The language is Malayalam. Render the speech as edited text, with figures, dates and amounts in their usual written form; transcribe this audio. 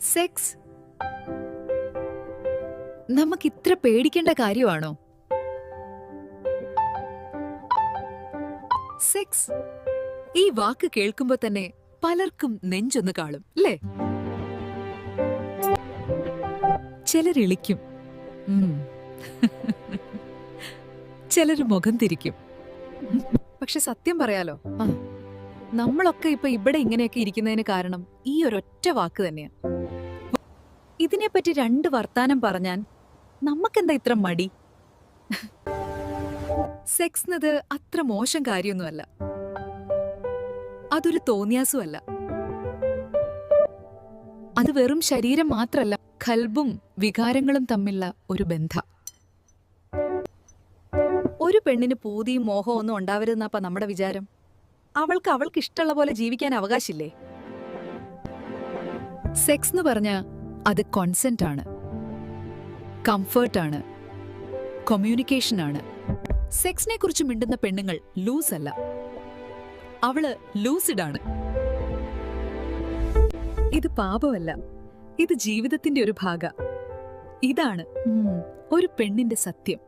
സെക്സ് നമുക്ക് ഇത്ര പേടിക്കേണ്ട കാര്യമാണോ? സെക്സ് ഈ വാക്ക് കേൾക്കുമ്പോ തന്നെ പലർക്കും നെഞ്ചൊന്ന് കാളും അല്ലേ? ചിലരിളിക്കും, ചിലര് മുഖം തിരിക്കും. പക്ഷെ സത്യം പറയാലോ, നമ്മളൊക്കെ ഇപ്പൊ ഇവിടെ ഇങ്ങനെയൊക്കെ ഇരിക്കുന്നതിന് കാരണം ഈ ഒരൊറ്റ വാക്ക് തന്നെയാ. ഇതിനെപ്പറ്റി രണ്ട് വർത്താനം പറഞ്ഞാൽ നമുക്കെന്താ ഇത്ര മടി? സെക്സ് എന്നത് അത്ര മോശം കാര്യമൊന്നുമല്ല, അതൊരു തോന്നിയാസുമല്ല. അത് വെറും ശരീരം മാത്രല്ല, ഖൽബും വികാരങ്ങളും തമ്മിലുള്ള ഒരു ബന്ധം. ഒരു പെണ്ണിന് പൂതിയും മോഹവും ഒന്നും ഉണ്ടാവരുതെന്നപ്പ നമ്മുടെ വിചാരം. അവൾക്ക് ഇഷ്ടമുള്ള പോലെ ജീവിക്കാൻ അവകാശില്ലേ? സെക്സ് എന്ന് പറഞ്ഞ അത് കോൺസെന്റ് ആണ്, കംഫർട്ടാണ്, കമ്മ്യൂണിക്കേഷൻ ആണ്. സെക്സിനെ കുറിച്ച് മിണ്ടുന്ന പെണ്ണുങ്ങൾ ലൂസ് അല്ല, അവള് ലൂസിഡ് ആണ്. ഇത് പാപമല്ല, ഇത് ജീവിതത്തിന്റെ ഒരു ഭാഗ. ഇതാണ് ഒരു പെണ്ണിന്റെ സത്യം.